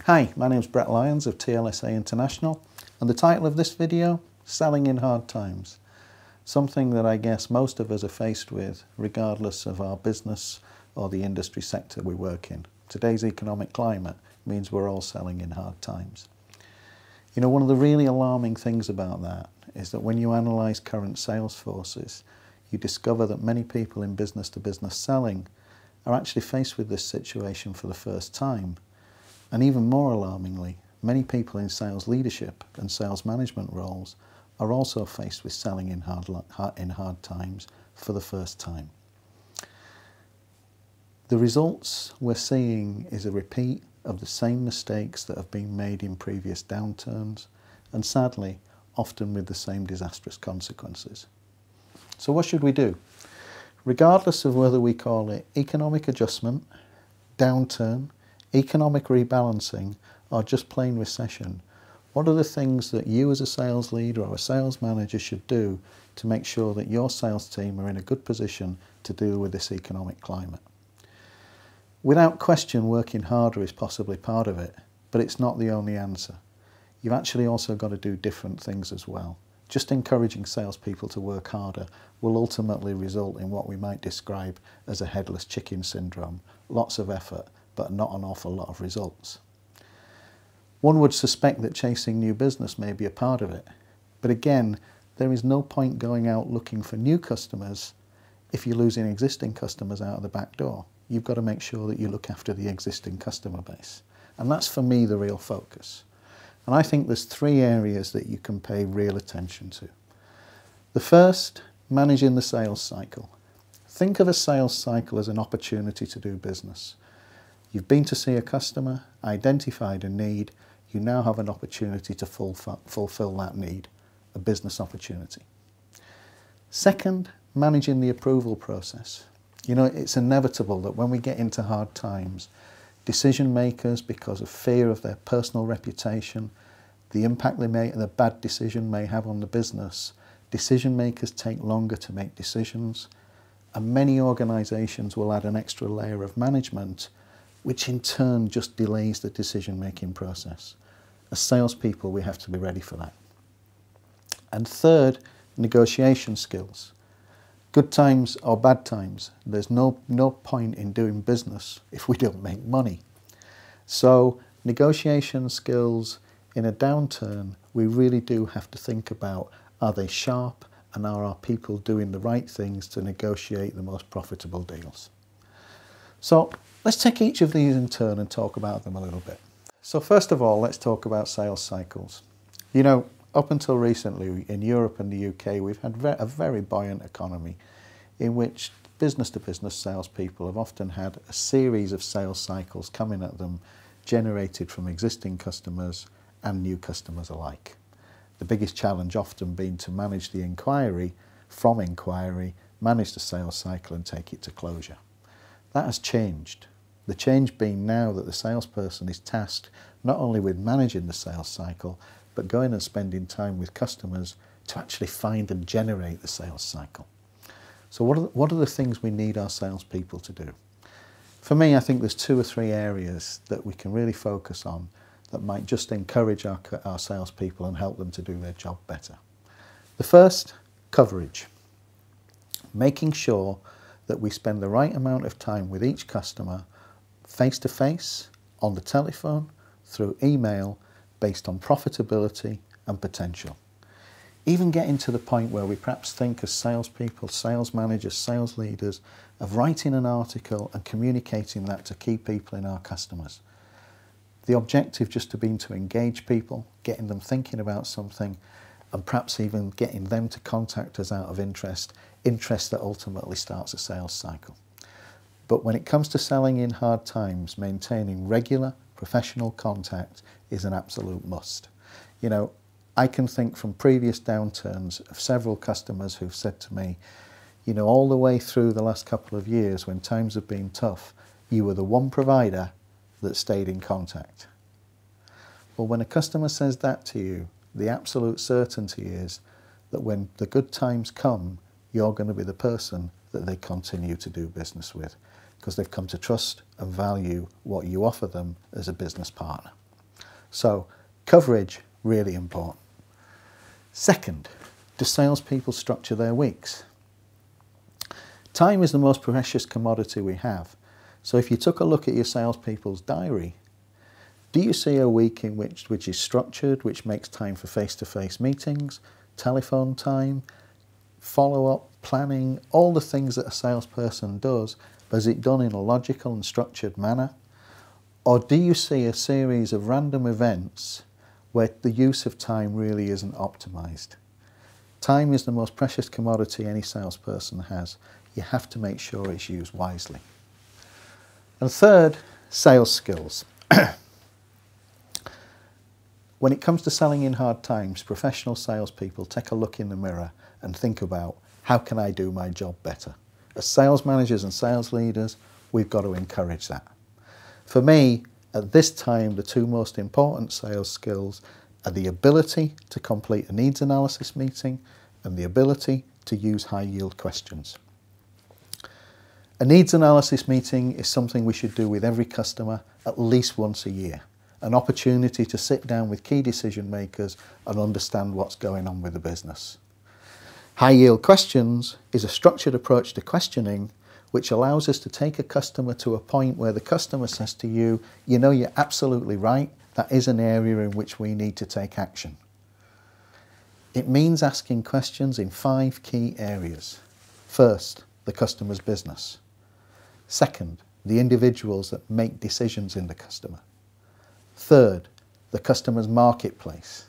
Hi, my name's Brett Lyons of TLSA International, and the title of this video, Selling in Hard Times. Something that I guess most of us are faced with, regardless of our business or the industry sector we work in. Today's economic climate means we're all selling in hard times. You know, one of the really alarming things about that is that when you analyse current sales forces, you discover that many people in business-to-business selling are actually faced with this situation for the first time. And even more alarmingly, many people in sales leadership and sales management roles are also faced with selling in hard times for the first time. The results we're seeing is a repeat of the same mistakes that have been made in previous downturns, and sadly, often with the same disastrous consequences. So what should we do? Regardless of whether we call it economic adjustment, downturn, economic rebalancing, or just plain recession, what are the things that you as a sales leader or a sales manager should do to make sure that your sales team are in a good position to deal with this economic climate? Without question, working harder is possibly part of it, but it's not the only answer. You've actually also got to do different things as well. Just encouraging salespeople to work harder will ultimately result in what we might describe as a headless chicken syndrome. Lots of effort, but not an awful lot of results. One would suspect that chasing new business may be a part of it, but again, there is no point going out looking for new customers if you're losing existing customers out of the back door. You've got to make sure that you look after the existing customer base. And that's, for me, the real focus. And I think there's three areas that you can pay real attention to. The first, managing the sales cycle. Think of a sales cycle as an opportunity to do business. You've been to see a customer, identified a need, you now have an opportunity to fulfill that need, a business opportunity. Second, managing the approval process. You know, it's inevitable that when we get into hard times, decision makers, because of fear of their personal reputation, the impact the bad decision may have on the business, decision makers take longer to make decisions, and many organisations will add an extra layer of management, which in turn just delays the decision-making process. As salespeople, we have to be ready for that. And third, negotiation skills. Good times or bad times, there's no point in doing business if we don't make money. So negotiation skills in a downturn, we really do have to think about, are they sharp, and are our people doing the right things to negotiate the most profitable deals? So let's take each of these in turn and talk about them a little bit. So first of all, let's talk about sales cycles. You know, up until recently in Europe and the UK, we've had a very buoyant economy in which business-to-business salespeople have often had a series of sales cycles coming at them, generated from existing customers and new customers alike. The biggest challenge often being to manage the inquiry, from inquiry, manage the sales cycle and take it to closure. That has changed. The change being now that the salesperson is tasked not only with managing the sales cycle, but going and spending time with customers to actually find and generate the sales cycle. So what are the things we need our salespeople to do? For me, I think there's two or three areas that we can really focus on that might just encourage our salespeople and help them to do their job better. The first, coverage. Making sure that we spend the right amount of time with each customer, face-to-face, on the telephone, through email, based on profitability and potential. Even getting to the point where we perhaps think as salespeople, sales managers, sales leaders, of writing an article and communicating that to key people in our customers. The objective just to be to engage people, getting them thinking about something, and perhaps even getting them to contact us out of interest that ultimately starts a sales cycle. But when it comes to selling in hard times, maintaining regular professional contact is an absolute must. You know, I can think from previous downturns of several customers who've said to me, you know, all the way through the last couple of years when times have been tough, you were the one provider that stayed in contact. Well, when a customer says that to you, the absolute certainty is that when the good times come, you're going to be the person that they continue to do business with, because they've come to trust and value what you offer them as a business partner. So coverage, really important. Second, do salespeople structure their weeks? Time is the most precious commodity we have. So if you took a look at your salespeople's diary, do you see a week in which is structured, which makes time for face-to-face meetings, telephone time, follow-up, planning, all the things that a salesperson does, but is it done in a logical and structured manner? Or do you see a series of random events where the use of time really isn't optimized? Time is the most precious commodity any salesperson has. You have to make sure it's used wisely. And third, sales skills. When it comes to selling in hard times, professional salespeople take a look in the mirror and think about, how can I do my job better? As sales managers and sales leaders, we've got to encourage that. For me, at this time, the two most important sales skills are the ability to complete a needs analysis meeting and the ability to use high-yield questions. A needs analysis meeting is something we should do with every customer at least once a year. An opportunity to sit down with key decision makers and understand what's going on with the business. High-yield questions is a structured approach to questioning which allows us to take a customer to a point where the customer says to you, you know, you're absolutely right, that is an area in which we need to take action. It means asking questions in 5 key areas. First, the customer's business. Second, the individuals that make decisions in the customer. Third, the customer's marketplace.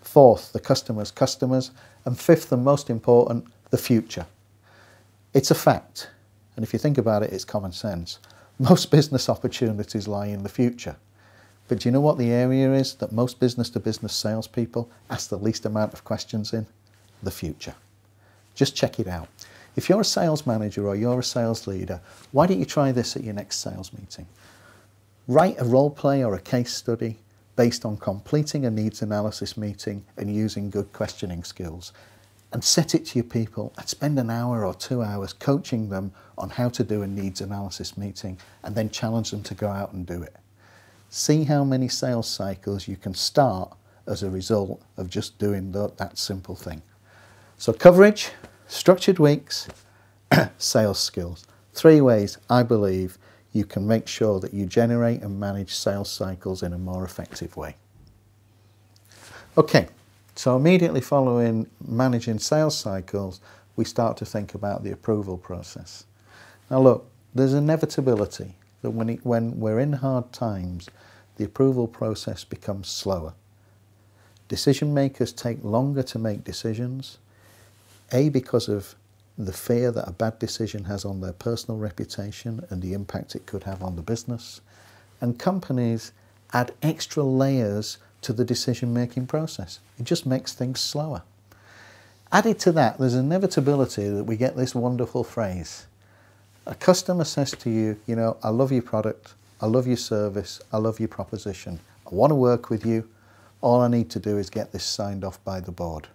Fourth, the customer's customers. And fifth and most important, the future. It's a fact, and if you think about it, it's common sense. Most business opportunities lie in the future. But do you know what the area is that most business-to-business salespeople ask the least amount of questions in? The future. Just check it out. If you're a sales manager or you're a sales leader, why don't you try this at your next sales meeting? Write a role play or a case study based on completing a needs analysis meeting and using good questioning skills, and set it to your people and spend an hour or 2 hours coaching them on how to do a needs analysis meeting, and then challenge them to go out and do it. See how many sales cycles you can start as a result of just doing that simple thing. So coverage, structured weeks, sales skills. 3 ways I believe you can make sure that you generate and manage sales cycles in a more effective way. Okay, so immediately following managing sales cycles, we start to think about the approval process. Now look, there's inevitability that when we're in hard times, the approval process becomes slower. Decision makers take longer to make decisions, A, because of the fear that a bad decision has on their personal reputation and the impact it could have on the business. And companies add extra layers to the decision-making process. It just makes things slower. Added to that, there's inevitability that we get this wonderful phrase. A customer says to you, you know, I love your product, I love your service, I love your proposition. I want to work with you. All I need to do is get this signed off by the board.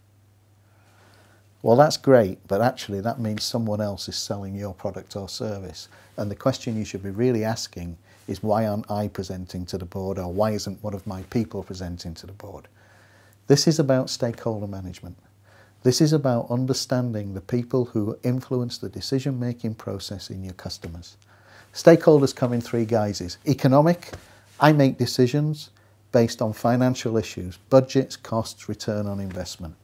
Well, that's great, but actually that means someone else is selling your product or service. And the question you should be really asking is, why aren't I presenting to the board, or why isn't one of my people presenting to the board? This is about stakeholder management. This is about understanding the people who influence the decision-making process in your customers. Stakeholders come in 3 guises. Economic, I make decisions based on financial issues, budgets, costs, return on investment.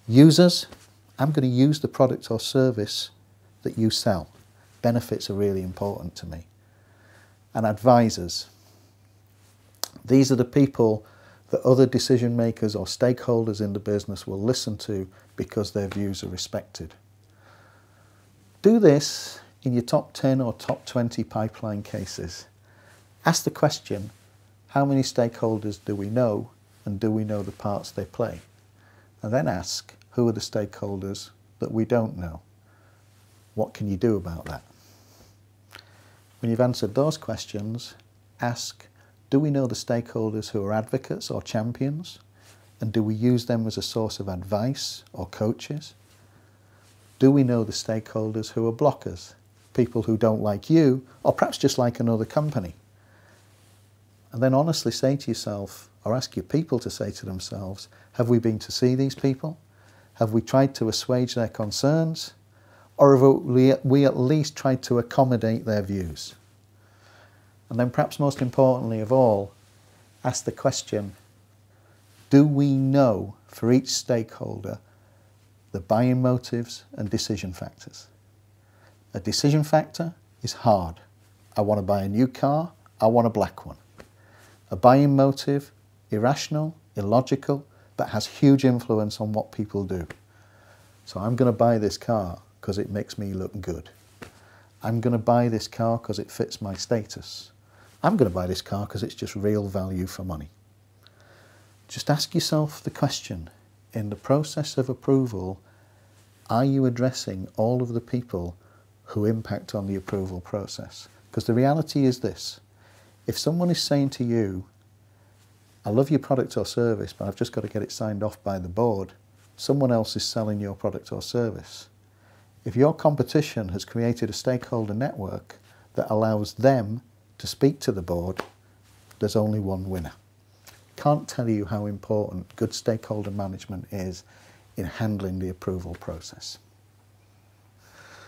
Users, I'm going to use the product or service that you sell. Benefits are really important to me. And advisors, these are the people that other decision makers or stakeholders in the business will listen to because their views are respected. Do this in your top 10 or top 20 pipeline cases. Ask the question, how many stakeholders do we know, and do we know the parts they play? And then ask, who are the stakeholders that we don't know? What can you do about that? When you've answered those questions, ask, do we know the stakeholders who are advocates or champions? And do we use them as a source of advice or coaches? Do we know the stakeholders who are blockers? People who don't like you, or perhaps just like another company? And then honestly say to yourself, or ask your people to say to themselves, have we been to see these people? Have we tried to assuage their concerns? Or have we at least tried to accommodate their views? And then perhaps most importantly of all, ask the question, do we know for each stakeholder the buying motives and decision factors? A decision factor is hard. I want to buy a new car, I want a black one. A buying motive, irrational, illogical, but has huge influence on what people do. So I'm going to buy this car because it makes me look good. I'm going to buy this car because it fits my status. I'm going to buy this car because it's just real value for money. Just ask yourself the question, in the process of approval, are you addressing all of the people who impact on the approval process? Because the reality is this, if someone is saying to you, I love your product or service, but I've just got to get it signed off by the board, someone else is selling your product or service. If your competition has created a stakeholder network that allows them to speak to the board, there's only one winner. Can't tell you how important good stakeholder management is in handling the approval process.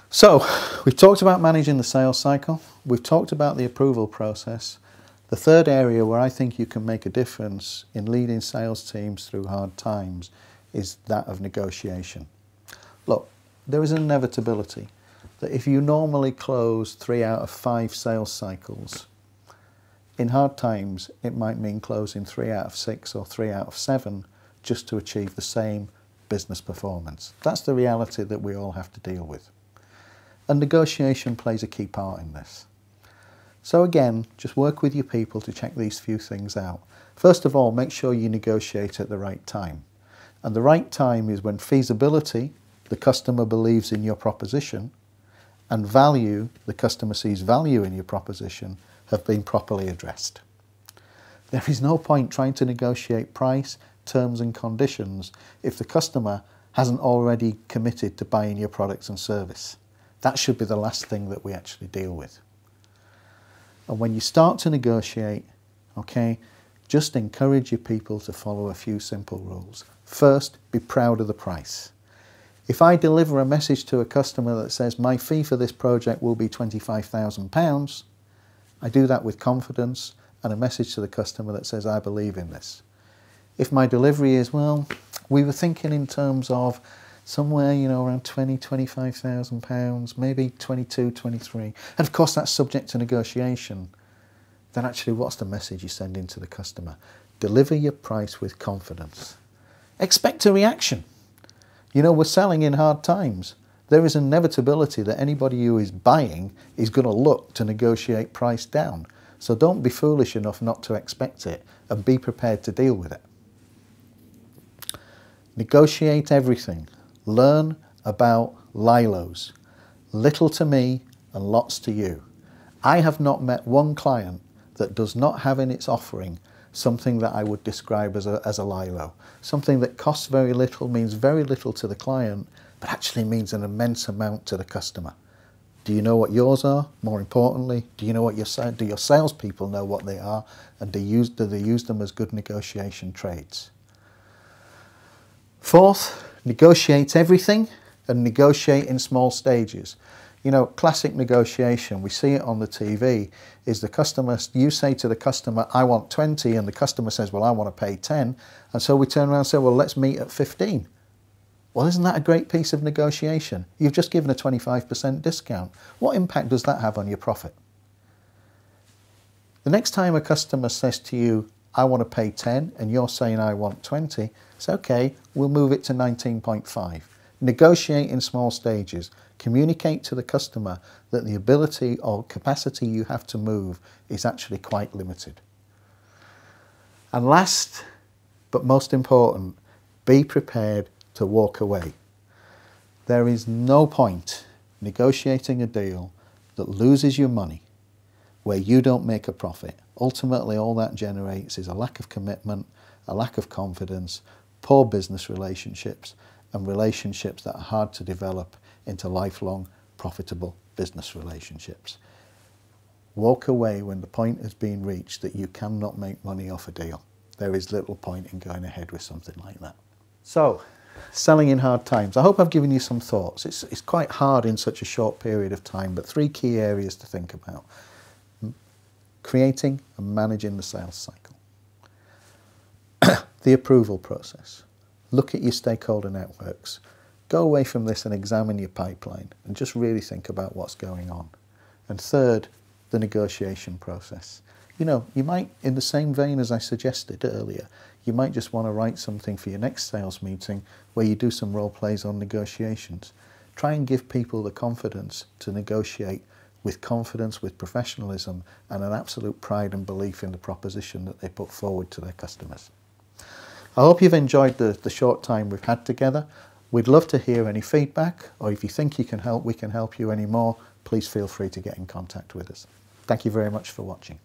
So, we've talked about managing the sales cycle, we've talked about the approval process. The third area where I think you can make a difference in leading sales teams through hard times is that of negotiation. Look, there is an inevitability that if you normally close 3 out of 5 sales cycles, in hard times it might mean closing 3 out of 6 or 3 out of 7 just to achieve the same business performance. That's the reality that we all have to deal with. And negotiation plays a key part in this. So again, just work with your people to check these few things out. First of all, make sure you negotiate at the right time. And the right time is when feasibility, the customer believes in your proposition, and value, the customer sees value in your proposition, have been properly addressed. There is no point trying to negotiate price, terms and conditions if the customer hasn't already committed to buying your products and service. That should be the last thing that we actually deal with. And when you start to negotiate, okay, just encourage your people to follow a few simple rules. First, be proud of the price. If I deliver a message to a customer that says my fee for this project will be £25,000, I do that with confidence and a message to the customer that says I believe in this. If my delivery is, well, we were thinking in terms of somewhere, around £25,000, maybe 22, 23, and of course that's subject to negotiation, then actually what's the message you're sending to the customer? Deliver your price with confidence. Expect a reaction. We're selling in hard times. There is an inevitability that anybody who is buying is going to look to negotiate price down. So don't be foolish enough not to expect it and be prepared to deal with it. Negotiate everything. Learn about LILOs. Little to me and lots to you. I have not met one client that does not have in its offering something that I would describe as a LILO. Something that costs very little, means very little to the client, but actually means an immense amount to the customer. Do you know what yours are? More importantly, do you know what do your salespeople know what they are? And do they use them as good negotiation trades? Fourth, negotiate everything and negotiate in small stages. Classic negotiation, we see it on the TV, is the customer, you say to the customer, I want 20, and the customer says, well, I want to pay 10. And so we turn around and say, well, let's meet at 15. Well, isn't that a great piece of negotiation? You've just given a 25% discount. What impact does that have on your profit? The next time a customer says to you, I want to pay 10, and you're saying I want 20, it's okay, we'll move it to 19.5. Negotiate in small stages. Communicate to the customer that the ability or capacity you have to move is actually quite limited. And last, but most important, be prepared to walk away. There is no point negotiating a deal that loses you money, where you don't make a profit. Ultimately, all that generates is a lack of commitment, a lack of confidence, poor business relationships, and relationships that are hard to develop into lifelong, profitable business relationships. Walk away when the point has been reached that you cannot make money off a deal. there is little point in going ahead with something like that. So, selling in hard times. I hope I've given you some thoughts. It's quite hard in such a short period of time, but 3 key areas to think about. Creating and managing the sales cycle. The approval process. Look at your stakeholder networks. Go away from this and examine your pipeline and just really think about what's going on. And third, the negotiation process. You know, you might, in the same vein as I suggested earlier, you might just want to write something for your next sales meeting where you do some role plays on negotiations. Try and give people the confidence to negotiate with confidence, with professionalism, and an absolute pride and belief in the proposition that they put forward to their customers. I hope you've enjoyed the short time we've had together. We'd love to hear any feedback, or if you think you can help, we can help you any more, please feel free to get in contact with us. Thank you very much for watching.